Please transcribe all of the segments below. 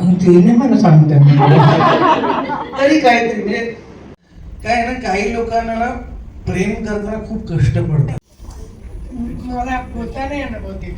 आणि ते नाही मला सांगतात तरी काहीतरी म्हणजे काय ना, काही लोकांना ना प्रेम करताना खूप कष्ट पडतात. मला बोलता नाही येणार बहुतेक,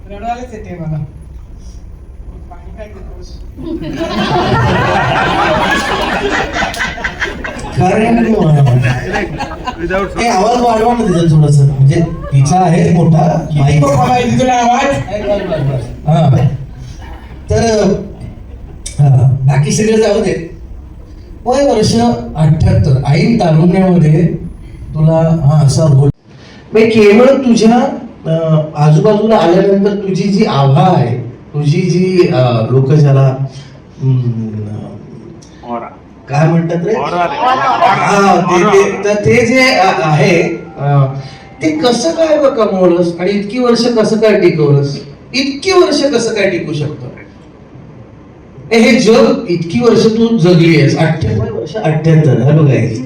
रडवायलाच येते मला. पाणी काय देतोस? कारण आवाज वाढवा ना तिचा थोडस, म्हणजे तिचा आहे मोठा माईक. तुला आवाज हा तर बाकी सगळं जाऊ दे. वय वर्ष 78. आई तारुण्यामध्ये तुला असा बोल केवळ तुझ्या आजूबाजूला आल्यानंतर तुझी जी आभा आहे, तुझी जी लोक ज्याला काय म्हणतात रे, ते जे आहे ते कसं काय कमवलंस आणि इतकी वर्ष कसं काय टिकवलंस? इतकी वर्ष कसं काय टिकू शकतो हे जग? इतकी वर्ष तू जगली आहेस, 78 वर्ष 78. Hello guys,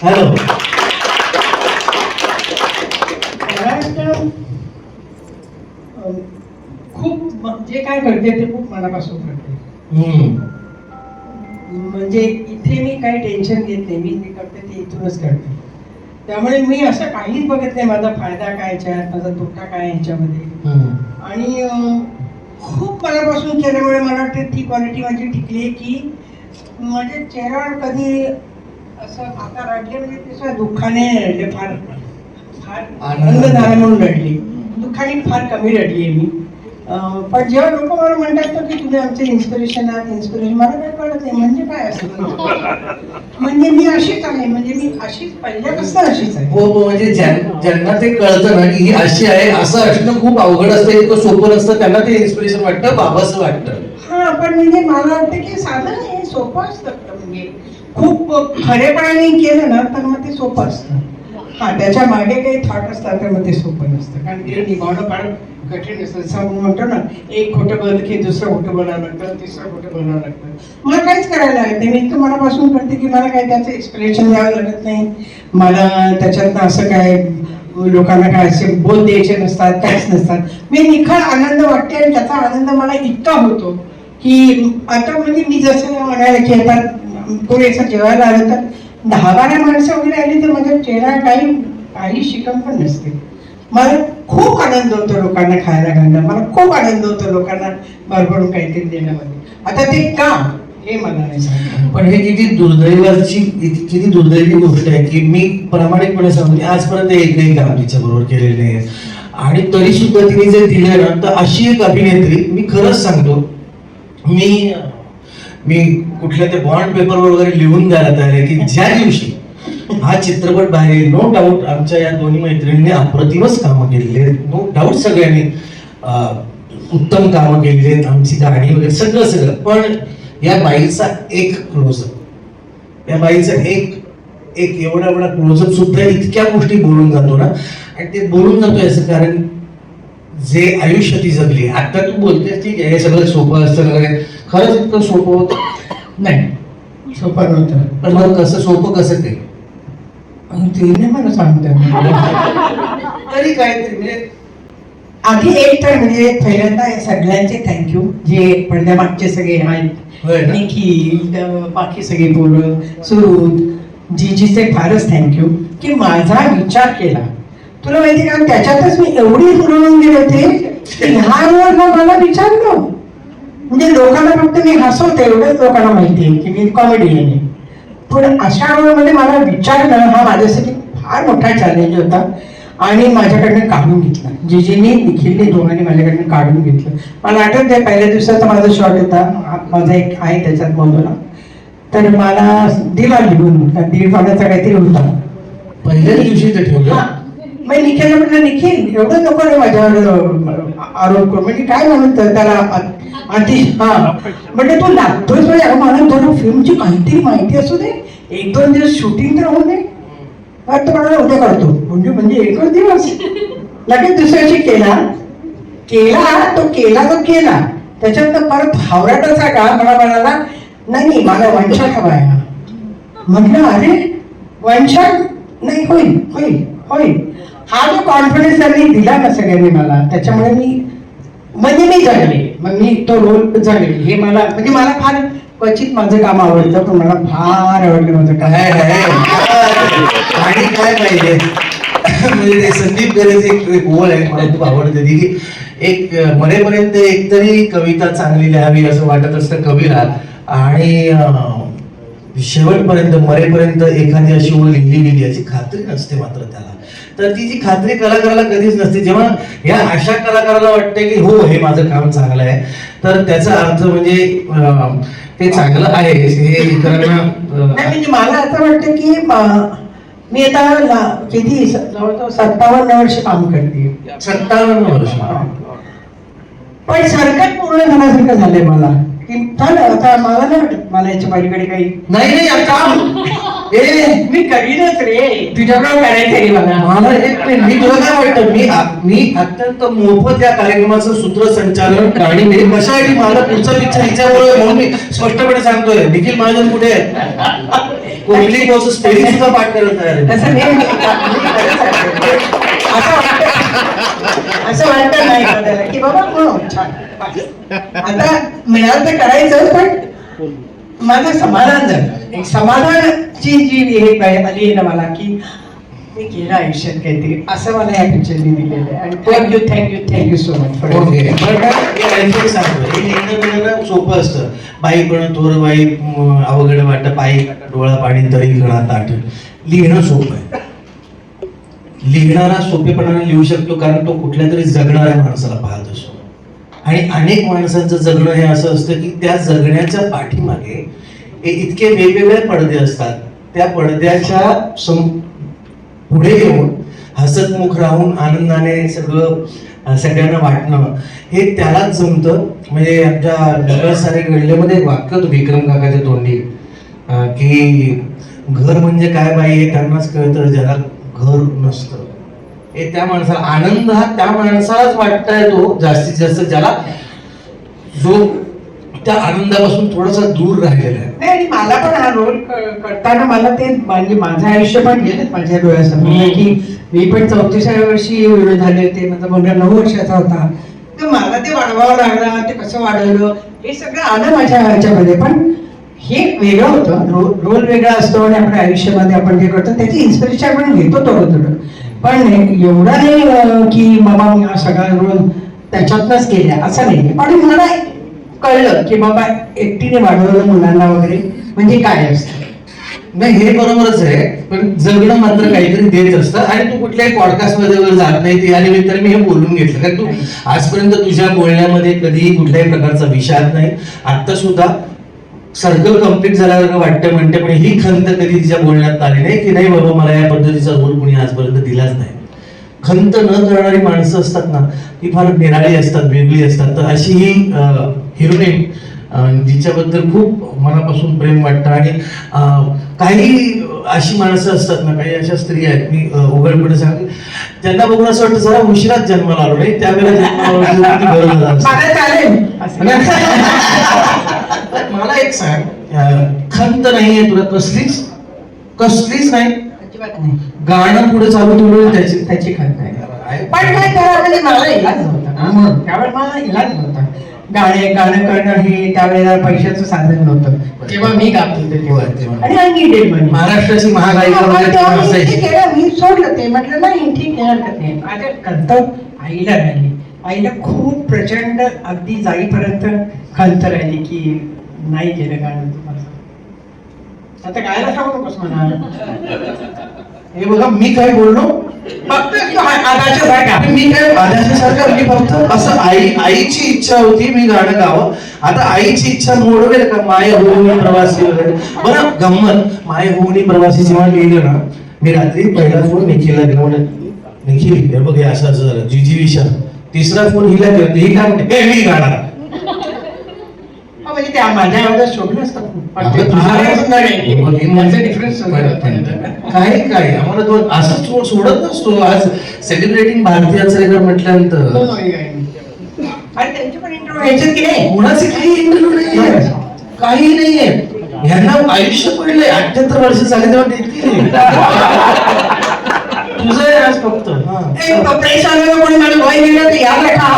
hello. खूप जे काय करते ते खूप मनापासून करते. म्हणजे इथे मी काही टेन्शन घेत नाही, मी करते ते इथूनच करते. त्यामुळे मी असं काहीच बघत नाही माझा फायदा काय याच्यात, माझा तोटा काय ह्याच्यामध्ये. आणि खूप मनापासून केल्यामुळे मला वाटते ती क्वालिटी माझी टिकली आहे की माझ्या चेहऱ्यावर कधी असं आता रडले म्हणजे त्याच्या दुःखाने रडले, फार फार आनंद झाला म्हणून रडली, दुःखाने फार कमी रडली आहे मी. पण जेव्हा लोक मला म्हणतात ना की तुम्ही आमचे इन्स्पिरेशन आहात, इन्स्पिरेशन, मला काय कळत नाही म्हणजे काय असतं. म्हणजे मी अशीच आहे, म्हणजे मी अशीच पहिल्यापासून अशीच आहे. हो, म्हणजे ज्यांना ते कळतं ना की ही अशी आहे, असं असणं खूप अवघड असतं, इतकं सोपं नसतं, त्यांना ते इन्स्पिरेशन वाटतं, बाबाचं वाटतं. हा, पण म्हणजे मला वाटतं की साधं हे सोपं असतं. म्हणजे खूप खरेपणाने केलं ना तर मग ते सोपं असतं. हा, त्याच्या मागे काही थॉट असतात तर मग ते सोपं नसतं, कारण ते निभावणं फार कठीण असतं. जसं म्हणतो ना, एक खोटं बोललं की दुसरं खोटं बोलावं लागतं, तिसरं खोटं बोलावं लागतं. मला काहीच करायला लागत नाही, मी इतकं मनापासून करते की मला काही त्याचं एक्सप्लेनेशन द्यावं लागत नाही. मला त्याच्यातनं असं काय लोकांना काय असे बोल द्यायचे नसतात, काहीच नसतात. मी निखळ आनंद वाटते आणि त्याचा आनंद मला इतका होतो की आता म्हणजे मी जसं म्हणायला की आता कोणी असं जेवायला आलं तर 10-12 माणसं वगैरे आली तर माझ्या चेहरा काही शिकण पण नसते. मला खूप आनंद होतो लोकांना खायला घालणं, मला खूप आनंद होतो लोकांना भरभरून काहीतरी देण्यामध्ये. आता ते का हे मला नाही सांगत. पण हे किती दुर्दैवी गोष्ट आहे की मी प्रामाणिकपणे सांगतो, आजपर्यंत एकही काम तिच्या बरोबर केलेलं नाही. आणि तरी सुद्धा तिने जे दिलं ना, तर अशी एक अभिनेत्री, मी खरंच सांगतो, मी कुठल्या ते बॉन्ड पेपरवर वगैरे लिहून द्यायला तयार आहे की ज्या दिवशी हा चित्रपट बाहेर येईल, नो डाऊट आमच्या या दोन्ही मैत्रिणींनी अप्रतिमच कामं केलेली आहेत, नो डाऊट सगळ्यांनी उत्तम कामं केलेली आहेत, आमची गाणी वगैरे सगळं. पण या बाईचा एक क्लोजअप, या बाईचा एक एवढा क्लोजअप सुद्धा इतक्या गोष्टी बोलून जातो ना. आणि ते बोलून जातो याचं कारण जे आयुष्य ती जगली. आता तू बोलतेस ठीक आहे हे सगळं सोपं असतं वगैरे, खरंच इतकं सोपं होतं नाही, सोपं नव्हतं. पण मग कसं सोपं कसं ते आणि ते नाही मला सांगतात. तरी काहीतरी म्हणजे आधी एक तर म्हणजे पहिल्यांदा सगळ्यांचे थँक्यू, जे पडद्यामागचे सगळे आहेत, निखिल, बाकी सगळे पोरं, सुरुत, जीजीचे फारच थँक्यू की माझा विचार केला. तुला माहिती का, त्याच्यातच मी एवढी हुरळून गेले होते की ह्या रोल मला विचारलं. म्हणजे लोकांना फक्त मी हसवते एवढंच लोकांना माहिती आहे की मी कॉमेडियन आहे, पण अशा रोलमध्ये मला विचारणं हा माझ्यासाठी फार मोठा चॅलेंज होता. आणि माझ्याकडनं काढून घेतला, जीजीने निखिलने दोघांनी माझ्याकडनं काढून घेतलं. मला आठवत आहे पहिल्या दिवसाचा माझा शॉट होता, माझा एक आहे त्याच्यात बोलला, तर मला दिला लिहून 1.5 पानाचा काहीतरी होता. पहिल्याच दिवशी ते ठेवलं. मी निखिलला म्हटलं, निखिल एवढं नको रे माझ्यावर आरोप करू, म्हणजे काय म्हणत त्याला अतिश, म्हणजे तू लागतोय म्हणजे मला थोडं फिल्मची काहीतरी माहिती असू दे, 1-2 दिवस शूटिंग तर होऊ दे, वाटतं मला उद्या करतो. म्हणजे 1 दिवस लगेच दुसऱ्याशी केला त्याच्यात परत हावराटाचा का मला म्हणाला, नाही मला वन शॉट हवा आहे. म्हटलं अरे वन शॉट नाही, होईल. हा जो कॉन्फिडन्स त्यांनी दिला ना सगळ्यांनी मला, त्याच्यामुळे मी म्हणजे मी जगले, मग मी तो रोल जगले. हे मला म्हणजे मला फार क्वचित माझं काम आवडतं, पण मला फार आवडलं माझं काम. आणि काय पाहिजे म्हणजे ते संदीप गरेचे एक ओळ आहे मला खूप आवडते ती की एक मरेपर्यंत एकतरी कविता चांगली लिहावी असं वाटत असतं कवीला, आणि शेवटपर्यंत मरेपर्यंत एखादी अशी ओळ लिहिली गेली याची खात्री नसते मात्र त्याला. तर ती जी खात्री कलाकाराला कधीच नसते. जेव्हा या अशा कलाकाराला वाटते की हो हे माझं काम चांगलं आहे, तर त्याचा अर्थ म्हणजे ते चांगलं आहे हे इतरांना. म्हणजे मला असं वाटतं की मी आता किती जवळजवळ 57 वर्ष काम करते. 57 वर्ष. पण सरकट पूर्ण झाल्यासारखं झालंय मला की झालं आता. मला नाही वाटत मला याच्या पलीकडे काही नाही आता मी करीनच रे, तुझ्याकडे करायचं रे मला. मला एक मिनिट, मी तुला काय वाटतं मी अत्यंत मोफत या कार्यक्रमाचं सूत्रसंचालन आणि हे कशासाठी मला पुढचा पिक्चर हिच्यामुळे म्हणून मी स्पष्टपणे सांगतोय. निखिल महाजन कुठे आहे? कोहली कोच स्पेलिंग सुद्धा पाठ करत आहे. असं वाटतं नाही करायला की बाबा हो छान आता मिळालं तर करायचं, पण माझं समाधान झालं. एक समाधानाची जी हे आली आहे ना मला की मी केलं आयुष्यात काहीतरी, असं मला या पिक्चरने दिलेलं आहे. आणि थँक्यू सो मच. सोपं असतं. बाई पण थोर बाई अवघड वाटत, पायी डोळा पाणी तरी गळा ताट. लिहिणं सोपं आहे. लिहिणारा सोपेपणाने लिहू शकतो कारण तो कुठल्या तरी जगणाऱ्या माणसाला पाहत असतो. आणि अनेक माणसांचं जगणं हे असं असतं की त्या जगण्याच्या पाठीमागे हे इतके वेगवेगळे पडदे असतात. त्या पडद्याच्या पुढे येऊन हसतमुख राहून आनंदाने सगळ्यांना वाटणं हे त्यालाच जमतं. म्हणजे आमच्या सारे गल्ल्यामध्ये एक वाक्य होतं विक्रम काकाच्या तोंडी की घर म्हणजे काय बाई हे त्यांनाच कळतं ज्याला घर नसतं. हे त्या माणसाला आनंद हा त्या माणसालाच वाटता येतो जास्तीत जास्त ज्याला जो त्या आनंदापासून थोडासा दूर राहिलेला आहे. नाही, आणि मला पण हा रोल करताना मला ते म्हणजे माझं आयुष्य पण गेलं माझ्या डोळ्यासमोर की मी पण 34व्या वर्षी झाले होते. माझा मुलगा 9 वर्षाचा होता. तर मला ते वाढवावं लागलं, ते कसं वाढवलं हे सगळं आलं माझ्या ह्याच्यामध्ये. पण हे वेगळं होतं, रोल वेगळा असतो आणि आपल्या आयुष्यामध्ये आपण जे करतो त्याची इन्स्पिरेशन आपण घेतो थोडं. पण एवढं नाही की बाबा मी हा सगळा रोल त्याच्यातनंच केला असं नाही. पण मला कळलं की बाबा एकटीने वाढवलं मुलांना वगैरे म्हणजे काय असतं. नाही हे बरोबरच आहे, पण जगणं मात्र काहीतरी देत असतं. आणि तू कुठल्याही पॉडकास्ट मध्ये वगैरे जात नाही, या निमित्ताने मी हे बोलून घेतलं कारण तू आजपर्यंत तुझ्या बोलण्यामध्ये कधीही कुठल्याही प्रकारचा विषाद नाही. आता सुद्धा सर्कल कम्प्लीट झाल्यासारखं वाटतं म्हणते, पण ही खंत कधी तिच्या बोलण्यात आली नाही की नाही बाबा मला या पद्धतीचा रोल कोणी आजपर्यंत दिलाच नाही. खंत न करणारी माणसं असतात ना ती फार निराळी असतात, वेगळी असतात. तर अशी ही हिरोईन जिच्याबद्दल खूप मनापासून प्रेम वाटतं. आणि काही अशी माणसं असतात ना, काही अशा स्त्रिया आहेत मी उघडपणे सांगते त्यांना बघून असं वाटतं जरा उशिराच जन्माला आलो नाही त्यावेळेला जन्माला मला एक सांग, खंत नाहीये तुला कसलीच नाही गाणं पुढे चालू ठेवलं त्याची खंत आहे. पण काय करा म्हणजे मला इलाज नव्हता ना, म्हणून त्यावेळेस मला इलाज नव्हता. गाणं करणं हे त्यावेळेला पैशाचं साधन नव्हतं जेव्हा मी गात होते. आणि अननीडेड म्हणजे महाराष्ट्राची महागायिका मी सोडलं ते, म्हटलं नाही ठीक आहे हरकत नाही. माझ्या खंत आईला राहिली. आईला खूप प्रचंड अगदी जाईपर्यंत खंत राहिली की नाही केलं गाणं तुम्हाला. आता गायला सांगू नकोस म्हणा. हे बघा मी काय बोललो फक्त आधाच्यासारखा मी काय आधाच्यासारखा मी फक्त असं आईची इच्छा होती मी गाणं गावं. आता आईची इच्छा मोडवेल का माय होऊनी प्रवासी वगैरे. बरं गंमत माय होऊनी प्रवासी जेव्हा लिहिलं ना मी रात्री पहिला फोन निखिलला दिला. म्हणलं निखिल हे बघ हे असं झालं जीजी विषय. तिसरा फोन हिला केला ही काय म्हणते मी गाणार म्हणजे त्या माझ्या आवाजात शोभलं असतं. काय आम्हाला तो असं सोडत नसतो. आज सेलिब्रेटिंग भारतीयांचं रेकॉर्ड म्हटल्यानंतर कोणाचे काही इंटरव्ह्यू नाही, काही नाहीये. ह्यांना आयुष्य पडलंय 78 वर्ष झाले तेव्हा तुझं आहे आज फक्त हा. प्रेक्षकांना कोणी माझं वय गेलं तर या बेटा.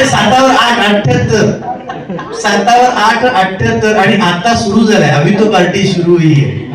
7/8 7/8 78 आणि आता सुरू झालाय. अभी तो पार्टी सुरू हुई है.